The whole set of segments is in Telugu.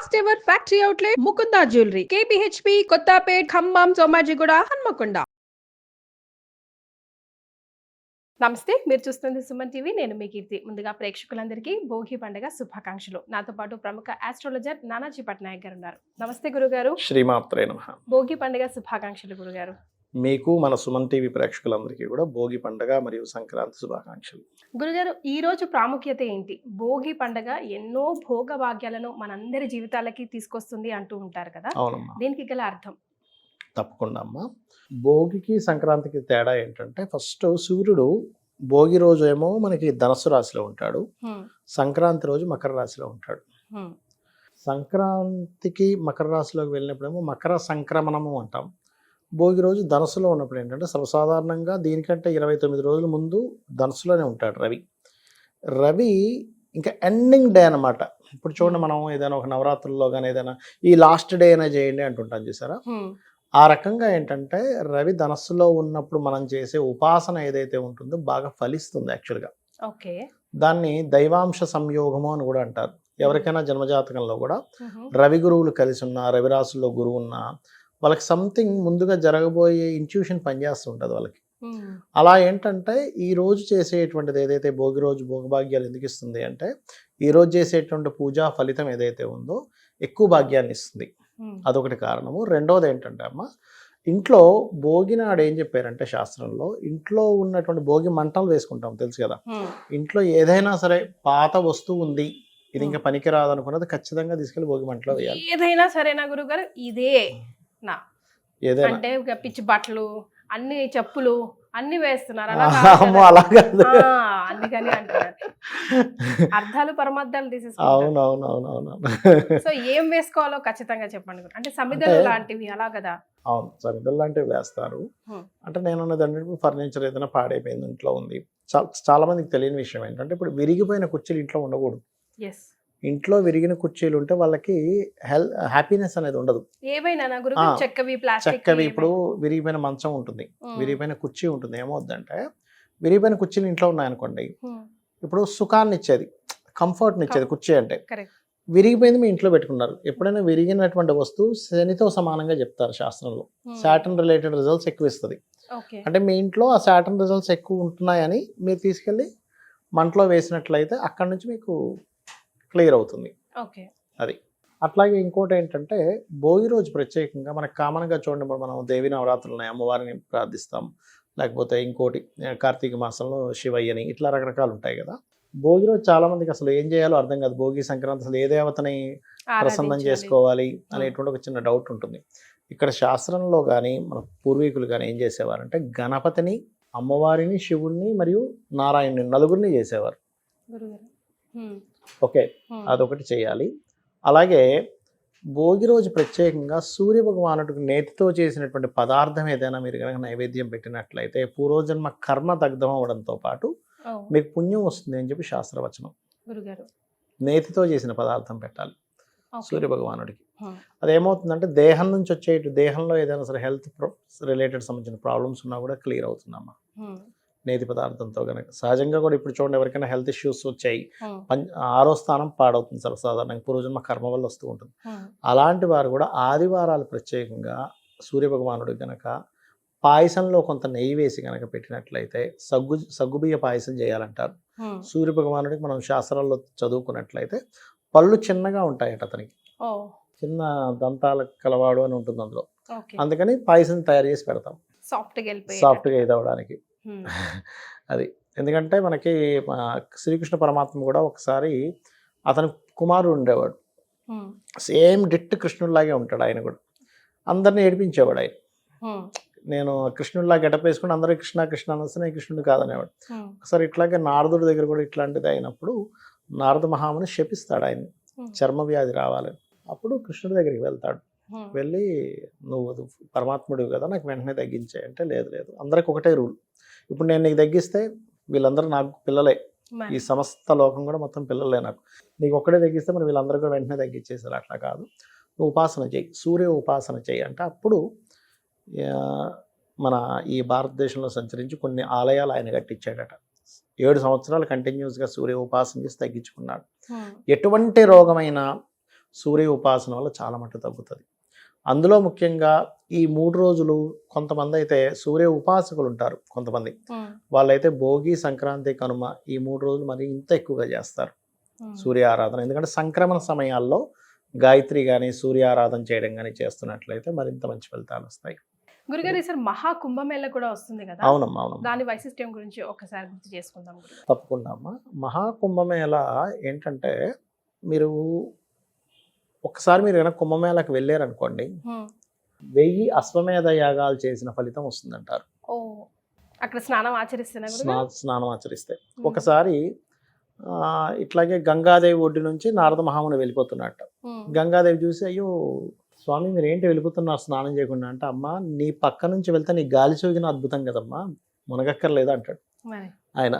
First ever factory outlet Mukunda jewellery KPHB Kothapet Khammam Somajiguda Hanamkonda. నమస్తే, మీరు చూస్తుంది సుమన్ టీవీ. నేను మీ కీర్తి. ముందుగా ప్రేక్షకులందరికీ భోగి పండుగ శుభాకాంక్షలు. నాతో పాటు ప్రముఖ ఆస్ట్రాలజర్ నానాజీ పట్నాయక్ గారు ఉన్నారు. నమస్తే గురుగారు. శ్రీమాత్రే నమః. భోగి పండుగ శుభాకాంక్షలు గురుగారు. మీకు మన సుమన్ టీవీ ప్రేక్షకులందరికీ కూడా భోగి పండుగ మరియు సంక్రాంతి శుభాకాంక్షలు. గురుగారు, ఈ రోజు ప్రాముఖ్యత ఏంటి? భోగి పండుగ ఎన్నో భోగ భాగ్యాలను మనందరి జీవితాలకి తీసుకొస్తుంది అంటూ ఉంటారు కదా. అవునమ్మా, దీనికి గల అర్థం? తప్పకుండా అమ్మా. భోగికి సంక్రాంతికి తేడా ఏంటంటే, ఫస్ట్ సూర్యుడు భోగి రోజు ఏమో మనకి ధనస్సు రాశిలో ఉంటాడు, సంక్రాంతి రోజు మకర రాశిలో ఉంటాడు. సంక్రాంతికి మకర రాశిలోకి వెళ్ళినప్పుడేమో మకర సంక్రమణము అంటాం. భోగి రోజు ధనస్సులో ఉన్నప్పుడు ఏంటంటే, సర్వసాధారణంగా దీనికంటే 29 రోజుల ముందు ధనస్సులోనే ఉంటాడు రవి. రవి ఇంకా ఎండింగ్ డే అనమాట. ఇప్పుడు చూడండి, మనం ఏదైనా ఒక నవరాత్రుల్లో కానీ ఏదైనా ఈ లాస్ట్ డే అయినా చేయండి అంటుంటాం చూసారా. ఆ రకంగా ఏంటంటే, రవి ధనస్సులో ఉన్నప్పుడు మనం చేసే ఉపాసన ఏదైతే ఉంటుందో బాగా ఫలిస్తుంది యాక్చువల్గా. ఓకే. దాన్ని దైవాంశ సంయోగము అని కూడా అంటారు. ఎవరికైనా జన్మజాతకంలో కూడా రవి గురువులు కలిసి ఉన్నా, రవి రాశుల్లో గురువు ఉన్నా, వాళ్ళకి సంథింగ్ ముందుగా జరగబోయే ఇంట్యూషన్ పనిచేస్తుంటుంది వాళ్ళకి. అలా ఏంటంటే, ఈ రోజు చేసేటువంటిది ఏదైతే భోగి రోజు భోగభాగ్యాలు ఎందుకు ఇస్తుంది అంటే, ఈ రోజు చేసేటువంటి పూజా ఫలితం ఏదైతే ఉందో ఎక్కువ భాగ్యాన్ని ఇస్తుంది. అదొకటి కారణము. రెండోది ఏంటంటే అమ్మ, ఇంట్లో భోగి నాడు ఏం చెప్పారంటే శాస్త్రంలో, ఇంట్లో ఉన్నటువంటి భోగి మంటలు వేసుకుంటాం తెలుసు కదా. ఇంట్లో ఏదైనా సరే పాత వస్తువు ఉంది, ఇది ఇంకా పనికి రాదనుకున్నది ఖచ్చితంగా తీసుకెళ్లి భోగి మంటలో వేయాలి. ఏదైనా సరేనా గురుగారు? ఇదే నా ఏదైనా అంటే పిచ్చి బట్టలు, అన్ని చెప్పులు అన్ని వేస్తున్నారు అందుకని అంటున్నారు. అర్థాలు పరమార్థాలు తీసేసుకుంటారు. అవునవునవునవును. సో ఏం వేసుకోవాలో ఖచ్చితంగా చెప్పండి. అంటే సమిధలు లాంటివి అలా కదా. అవును, సమిధలు లాంటివి వేస్తారు. అంటే నేను అన్నది అంటే, ఫర్నిచర్ ఏదైనా పాడైపోయింది ఇంట్లో ఉంది. చాలా మందికి తెలియని విషయం ఏంటంటే, ఇప్పుడు విరిగిపోయిన కుర్చీలు ఇంట్లో ఉండకూడదు. ఇంట్లో విరిగిన కుర్చీలు ఉంటే వాళ్ళకి హ్యాపీనెస్ అనేది ఉండదు. చెక్కవి ఇప్పుడు విరిగిపోయిన మంచం ఉంటుంది, విరిగిపోయిన కుర్చీ ఉంటుంది. ఏమవుద్దంటే, విరిగిపోయిన కుర్చీలు ఇంట్లో ఉన్నాయనుకోండి, ఇప్పుడు సుఖాన్ని ఇచ్చేది, కంఫర్ట్ని ఇచ్చేది కుర్చీ అంటే. విరిగిపోయింది మీ ఇంట్లో పెట్టుకున్నారు. ఎప్పుడైనా విరిగినటువంటి వస్తువు శనితో సమానంగా చెప్తారు శాస్త్రంలో. సాటర్న్ రిలేటెడ్ రిజల్ట్స్ ఎక్కువ ఇస్తుంది. అంటే మీ ఇంట్లో ఆ సాటర్న్ రిజల్ట్స్ ఎక్కువ ఉంటున్నాయని మీరు తీసుకెళ్ళి మంటలో వేసినట్లయితే అక్కడి నుంచి మీకు క్లియర్ అవుతుంది. అది అట్లాగే ఇంకోటి ఏంటంటే, భోగి రోజు ప్రత్యేకంగా మనకు కామన్గా చూడండి, మనం దేవి నవరాత్రులని అమ్మవారిని ప్రార్థిస్తాం, లేకపోతే ఇంకోటి కార్తీక మాసంలో శివయ్యని, ఇట్లా రకరకాలు ఉంటాయి కదా. భోగి రోజు చాలా మందికి అసలు ఏం చేయాలో అర్థం కాదు. భోగి సంక్రాంతి అసలు ఏ దేవతని ప్రసన్నం చేసుకోవాలి అనేటువంటి ఒక చిన్న డౌట్ ఉంటుంది. ఇక్కడ శాస్త్రంలో కానీ మన పూర్వీకులు కానీ ఏం చేసేవారంటే, గణపతిని, అమ్మవారిని, శివుణ్ణి మరియు నారాయణుని నలుగురిని చేసేవారు. ఓకే, అదొకటి చేయాలి. అలాగే భోగి రోజు ప్రత్యేకంగా సూర్య భగవానుడికి నేతితో చేసినటువంటి పదార్థం ఏదైనా మీరు కనుక నైవేద్యం పెట్టినట్లయితే పూర్వజన్మ కర్మ దగ్ధం అవ్వడంతో పాటు మీకు పుణ్యం వస్తుంది అని చెప్పి శాస్త్రవచనం. నేతితో చేసిన పదార్థం పెట్టాలి సూర్య భగవానుడికి. అదేమవుతుందంటే, దేహం నుంచి దేహంలో ఏదైనా సరే హెల్త్ రిలేటెడ్ సంబంధించిన ప్రాబ్లమ్స్ ఉన్నా కూడా క్లియర్ అవుతుందమ్మా నేతి పదార్థంతో కనుక. సహజంగా కూడా ఇప్పుడు చూడండి, ఎవరికైనా హెల్త్ ఇష్యూస్ వచ్చాయి, 6వ స్థానం పాడవుతుంది సర్వసాధారణంగా, పూర్వజన్మ కర్మ వల్ల వస్తూ ఉంటుంది. అలాంటి వారు కూడా ఆదివారాలు ప్రత్యేకంగా సూర్య భగవానుడికి కనుక పాయసంలో కొంత నెయ్యి వేసి కనుక పెట్టినట్లయితే, సగ్గుబియ్య పాయసం చేయాలంటారు. సూర్య భగవానుడికి మనం శాస్త్రాల్లో చదువుకున్నట్లయితే పళ్ళు చిన్నగా ఉంటాయట అతనికి, చిన్న దంతాల కలవాడు అని ఉంటుంది అందులో. అందుకని పాయసం తయారు చేసి పెడతాం సాఫ్ట్గా ఇది అవ్వడానికి. అది ఎందుకంటే, మనకి శ్రీకృష్ణ పరమాత్మ కూడా ఒకసారి అతని కుమారుడు ఉండేవాడు, సేమ్ డిట్ కృష్ణుడిలాగే ఉంటాడు. ఆయన కూడా అందరిని ఏడిపించేవాడు. ఆయన నేను కృష్ణుడిలా గెటప్ వేసుకుని అందరూ కృష్ణ కృష్ణ అనేసి నేను కృష్ణుడు కాదనేవాడు. ఒకసారి ఇట్లాగే నారదుడి దగ్గర కూడా ఇట్లాంటిది అయినప్పుడు నారద మహాముని శపిస్తాడు ఆయన్ని, చర్మ వ్యాధి రావాలని. అప్పుడు కృష్ణుడి దగ్గరికి వెళ్తాడు. వెళ్ళి, నువ్వు పరమాత్ముడివి కదా, నాకు వెంటనే తగ్గించే అంటే, లేదు అందరికి ఒకటే రూల్, ఇప్పుడు నేను నీకు తగ్గిస్తే వీళ్ళందరూ నాకు పిల్లలే, ఈ సమస్త లోకం కూడా మొత్తం పిల్లలే నాకు, నీకు ఒక్కడే తగ్గిస్తే మరి వీళ్ళందరూ కూడా వెంటనే తగ్గించేసారు. అట్లా కాదు, నువ్వు ఉపాసన చేయి, సూర్య ఉపాసన చేయి అంటే, అప్పుడు మన ఈ భారతదేశంలో సంచరించి కొన్ని ఆలయాలు ఆయన కట్టించాడట. 7 సంవత్సరాలు కంటిన్యూస్గా సూర్య ఉపాసన చేసి తగ్గించుకున్నాడు. ఎటువంటి రోగమైనా సూర్య ఉపాసన వల్ల చాలా మట్టుకు తగ్గుతుంది. అందులో ముఖ్యంగా ఈ 3 రోజులు కొంతమంది అయితే సూర్య ఉపాసకులు ఉంటారు. కొంతమంది వాళ్ళైతే భోగి, సంక్రాంతి, కనుమ ఈ 3 రోజులు మరి ఇంత ఎక్కువగా చేస్తారు సూర్య ఆరాధన. ఎందుకంటే సంక్రమణ సమయాల్లో గాయత్రి కానీ సూర్య ఆరాధన చేయడం కానీ చేస్తున్నట్లయితే మరింత మంచి ఫలితాలు వస్తాయి. గురుగారు ఈసారి మహా కుంభమేళ కూడా వస్తుంది కదా, అవునమ్మా, అవునమ్మా. దాని వైశిష్ట్యం గురించి ఒకసారి గుర్తు చేసుకుందాం గురుగారు. తప్పకుండా అమ్మా. మహాకుంభమేళ ఏంటంటే మీరు ఒకసారి మీరు ఏమైనా కుంభమేళకి వెళ్ళారనుకోండి, 1000 అశ్వమేధ యాగాలు చేసిన ఫలితం వస్తుందంటారు. ఓ, అక్కడ స్నానం ఆచరిస్తున్నా గురుగారు? స్నానం ఆచరిస్తే. ఒకసారి ఇట్లాగే గంగాదేవి ఒడ్డు నుంచి నారద మహాముని వెళ్ళిపోతున్నట్ట. గంగాదేవి చూసి, అయ్యో స్వామి మీరు ఏంటి వెళ్ళిపోతున్నారు స్నానం చేయకుండా అంటే, అమ్మా నీ పక్క నుంచి వెళ్తే నీ గాలి సోకిన అద్భుతం కదమ్మా, మునగక్కర్లేదు అంటాడు ఆయన.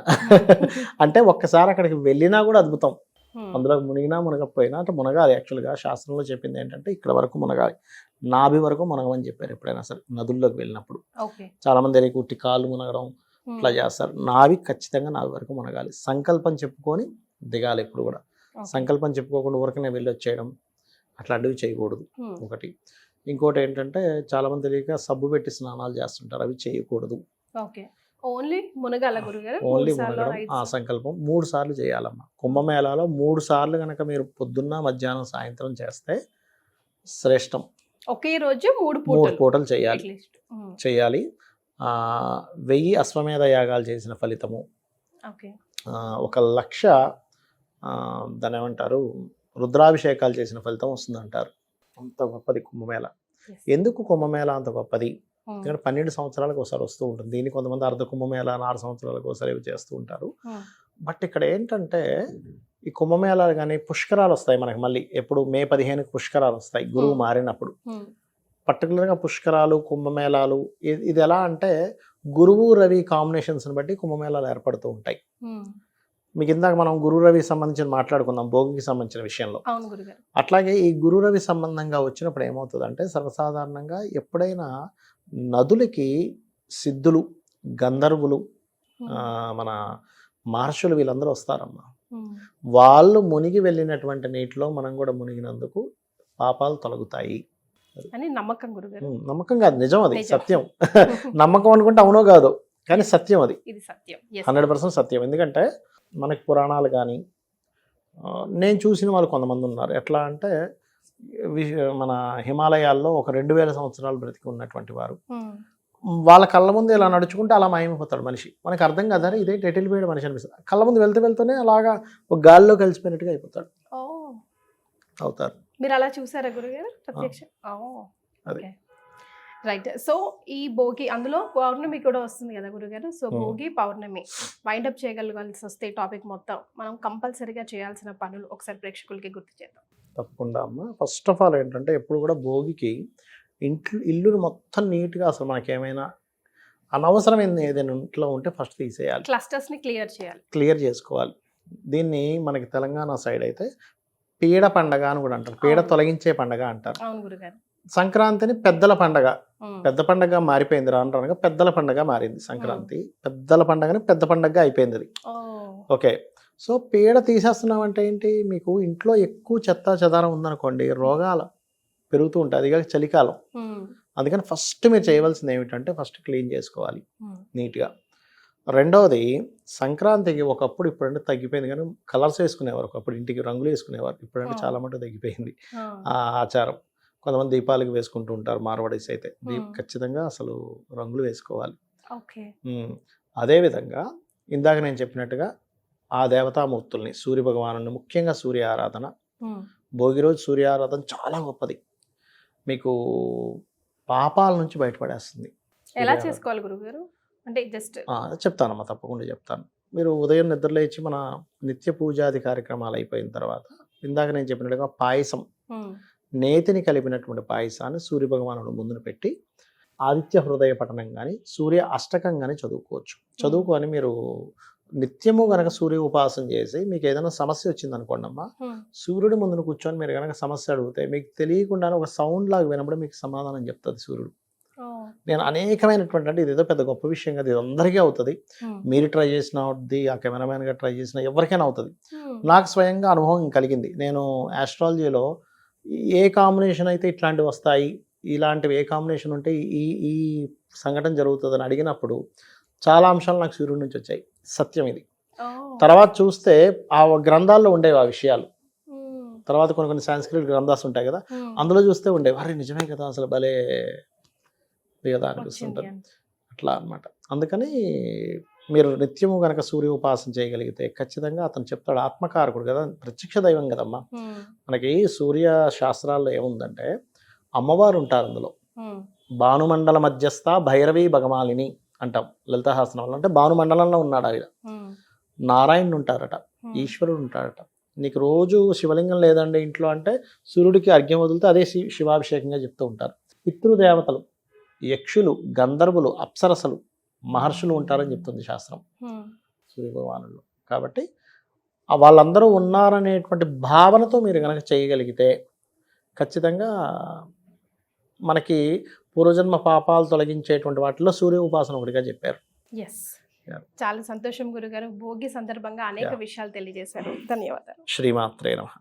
అంటే ఒక్కసారి అక్కడికి వెళ్ళినా కూడా అద్భుతం. అందులో మునిగినా మునగకపోయినా అంటే మునగాలి. యాక్చువల్గా శాస్త్రంలో చెప్పింది ఏంటంటే ఇక్కడ వరకు మునగాలి, నాభి వరకు మునగమని చెప్పారు. ఎప్పుడైనా సరే నదుల్లోకి వెళ్ళినప్పుడు చాలా మంది ఎరగొట్టి కాళ్ళు మునగడం ఇట్లా చేస్తారు. నాభి ఖచ్చితంగా నాభి వరకు మునగాలి. సంకల్పం చెప్పుకొని దిగాలి. ఎప్పుడు కూడా సంకల్పం చెప్పుకోకుండా ఊరకనే వెళ్ళి వచ్చేయడం అట్లాంటివి చేయకూడదు ఒకటి. ఇంకోటి ఏంటంటే చాలా మంది తెలియక సబ్బు పెట్టి స్నానాలు చేస్తుంటారు, అవి చేయకూడదు. ఓన్లీ మునగాల గురుగారు? ఓన్లీ మునగడం. ఆ సంకల్పం 3 సార్లు చేయాలమ్మా. కుంభమేళాలో 3 సార్లు కనుక మీరు పొద్దున్న, మధ్యాహ్నం, సాయంత్రం చేస్తే శ్రేష్టం. ఒకే రోజు 3 పూటలు చేయాలి. 1000 అశ్వమేధ యాగాలు చేసిన ఫలితము, 1,00,000 దాని ఏమంటారు రుద్రాభిషేకాలు చేసిన ఫలితం వస్తుందంటారు. అంత గొప్పది కుంభమేళ. ఎందుకు కుంభమేళ అంత గొప్పది? ఎందుకంటే 12 సంవత్సరాలకు ఒకసారి వస్తూ ఉంటుంది. దీన్ని కొంతమంది అర్ధ కుంభమేళ 6 సంవత్సరాలకు ఒకసారి ఇవి చేస్తూ ఉంటారు. బట్ ఇక్కడ ఏంటంటే ఈ కుంభమేళాలు కానీ పుష్కరాలు వస్తాయి మనకి. మళ్ళీ ఎప్పుడు మే 15కి పుష్కరాలు వస్తాయి గురువు మారినప్పుడు. పర్టికులర్గా పుష్కరాలు, కుంభమేళాలు ఇది ఎలా అంటే గురువు రవి కాంబినేషన్స్ని బట్టి కుంభమేళాలు ఏర్పడుతూ ఉంటాయి. మీకు ఇందాక మనం గురు రవి సంబంధించిన మాట్లాడుకుందాం భోగికి సంబంధించిన విషయంలో. అట్లాగే ఈ గురు రవి సంబంధంగా వచ్చినప్పుడు ఏమవుతుందంటే సర్వసాధారణంగా ఎప్పుడైనా నదులకి సిద్ధులు, గంధర్వులు, మన మహర్షులు వీళ్ళందరూ వస్తారమ్మా. వాళ్ళు మునిగి వెళ్ళినటువంటి నీటిలో మనం కూడా మునిగినందుకు పాపాలు తొలగుతాయి అని నమ్మకం గురుగారు. నమ్మకం కాదు, నిజం, అది సత్యం. నమ్మకం అనుకుంటే అవునో కాదు, కానీ సత్యం, అది 100% సత్యం. ఎందుకంటే మనకి పురాణాలు కానీ నేను చూసిన వాళ్ళు కొంతమంది ఉన్నారు. ఎట్లా అంటే మన హిమాలయాల్లో ఒక 2000 సంవత్సరాలు బ్రతికి ఉన్నటువంటి వారు, వాళ్ళ కళ్ళ ముందు ఇలా నడుచుకుంటే అలా మాయమైపోతాడు మనిషి. మనకు అర్థం కాదా ఇదే టెటిల్ పోయాడు మనిషి అనిపిస్తుంది. కళ్ళ ముందు వెళ్తూనే అలాగా ఒక గాలిలో కలిసిపోయినట్టుగా అయిపోతాడు, అవుతారు. మీరు అలా చూసారా గురుగారు ప్రత్యక్షం? అదే రైట్. సో ఈ భోగి అందులో పౌర్ణమి కూడా వస్తుంది కదా గురుగారు. సో భోగి, పౌర్ణమి వైండప్ చేయగలగాల్సి వస్తే టాపిక్ మొత్తం మనం కంపల్సరీగా చేయాల్సిన పనులు ఒకసారి ప్రేక్షకులకి గుర్తు చేద్దాం. తప్పకుండా అమ్మ. ఫస్ట్ ఆఫ్ ఆల్ ఏంటంటే ఎప్పుడు కూడా భోగికి ఇల్లుని మొత్తం నీట్గా, అసలు మనకేమైనా అనవసరమైన ఏదైనా ఇంట్లో ఉంటే ఫస్ట్ తీసేయాలి, క్లస్టర్స్ని క్లియర్ చేసుకోవాలి. దీన్ని మనకి తెలంగాణ సైడ్ అయితే పీడ పండగ అని కూడా అంటారు, పీడ తొలగించే పండగ అంటారు. సంక్రాంతిని పెద్దల పండగ, పెద్ద పండగ మారిపోయింది. రాను పెద్దల పండగ మారింది సంక్రాంతి. పెద్దల పండగని పెద్ద పండగగా అయిపోయింది అది. ఓకే, సో పీడ తీసేస్తున్నాం అంటే ఏంటి? మీకు ఇంట్లో ఎక్కువ చెత్త చెదారం ఉందనుకోండి, రోగాలు పెరుగుతూ ఉంటాయి. అది కాక చలికాలం. అందుకని ఫస్ట్ మీరు చేయవలసింది ఏమిటంటే ఫస్ట్ క్లీన్ చేసుకోవాలి నీట్గా. రెండవది, సంక్రాంతికి ఒకప్పుడు ఇప్పుడంటే తగ్గిపోయింది, కానీ కలర్స్ వేసుకునేవారు. ఒకప్పుడు ఇంటికి రంగులు వేసుకునేవారు. ఇప్పుడంటే చాలా మటుకు తగ్గిపోయింది ఆ ఆచారం. కొంతమంది దీపాలకు వేసుకుంటూ ఉంటారు మార్వాడీస్ అయితే. ఖచ్చితంగా అసలు రంగులు వేసుకోవాలి. అదేవిధంగా ఇందాక నేను చెప్పినట్టుగా ఆ దేవతామూర్తుల్ని, సూర్య భగవాను, ముఖ్యంగా సూర్య ఆరాధన, భోగి రోజు సూర్య ఆరాధన చాలా గొప్పది. మీకు పాపాల నుంచి బయటపడేస్తుంది. ఎలా చేసుకోవాలి గురుగారు? అంటే జస్ట్ చెప్తానమ్మా, తప్పకుండా చెప్తాను. మీరు ఉదయం నిద్రలేచి మన నిత్య పూజాది కార్యక్రమాలు అయిపోయిన తర్వాత ఇందాక నేను చెప్పినట్టుగా పాయసం, నేతిని కలిపినటువంటి పాయసాన్ని సూర్య భగవానుడు ముందును పెట్టి ఆదిత్య హృదయ పఠనం కానీ సూర్య అష్టకం కానీ చదువుకోవచ్చు. చదువుకొని మీరు నిత్యము గనక సూర్య ఉపాసన చేసి మీకు ఏదైనా సమస్య వచ్చింది అనుకోండి అమ్మా, సూర్యుడి ముందును కూర్చొని మీరు కనుక సమస్య అడిగితే మీకు తెలియకుండానే ఒక సౌండ్ లాగా వినప్పుడు మీకు సమాధానం చెప్తుంది సూర్యుడు. నేను అనేకమైనటువంటి, అంటే ఇదేదో పెద్ద గొప్ప విషయం కాదు, ఇది అందరికీ అవుతుంది. మీరు ట్రై చేసిన అవుతుంది, ఆ కెమెరామెన్గా ట్రై చేసిన ఎవరికైనా అవుతుంది. నాకు స్వయంగా అనుభవం కలిగింది. నేను ఆస్ట్రాలజీలో ఏ కాంబినేషన్ అయితే ఇట్లాంటివి వస్తాయి, ఇలాంటివి ఏ కాంబినేషన్ ఉంటే ఈ ఈ సంఘటన జరుగుతుందని అడిగినప్పుడు చాలా అంశాలు నాకు సూర్యుడి నుంచి వచ్చాయి. సత్యం ఇది. తర్వాత చూస్తే ఆ గ్రంథాల్లో ఉండేవి ఆ విషయాలు. తర్వాత కొన్ని సంస్కృత గ్రంథాలు ఉంటాయి కదా, అందులో చూస్తే ఉండేవి. అరే నిజమే కదా, అసలు భలే కదా అనిపిస్తుంటుంది. అట్లా అన్నమాట. అందుకని మీరు నిత్యము కనుక సూర్య ఉపాసన చేయగలిగితే ఖచ్చితంగా అతను చెప్తాడు, ఆత్మకారకుడు కదా, ప్రత్యక్ష దైవం కదమ్మా. మనకి సూర్య శాస్త్రాల్లో ఏముందంటే అమ్మవారు ఉంటారు అందులో. భానుమండల మధ్యస్థ భైరవి భగమాలిని అంటాం లలితాహాసనంలో. అంటే భానుమండలంలో ఉన్నాడు ఆయన. నారాయణుడు ఉంటారట, ఈశ్వరుడు ఉంటాడట. నీకు రోజు శివలింగం లేదండి ఇంట్లో అంటే సూర్యుడికి అర్ఘ్యం వదిలితే అదే శివాభిషేకంగా చెప్తూ ఉంటారు. పితృదేవతలు, యక్షులు, గంధర్వులు, అప్సరసలు, మహర్షులు ఉంటారని చెప్తుంది శాస్త్రం సూర్యభగవానుడు. కాబట్టి వాళ్ళందరూ ఉన్నారనేటువంటి భావనతో మీరు కనుక చేయగలిగితే ఖచ్చితంగా మనకి పూర్వజన్మ పాపాలు తొలగించేటువంటి వాటిలో సూర్య ఉపాసన ఒకటిగా చెప్పారు. ఎస్, చాలా సంతోషం గురుగారు. భోగి సందర్భంగా అనేక విషయాలు తెలియజేశారు. ధన్యవాదాలు. శ్రీమాత్రే నమః.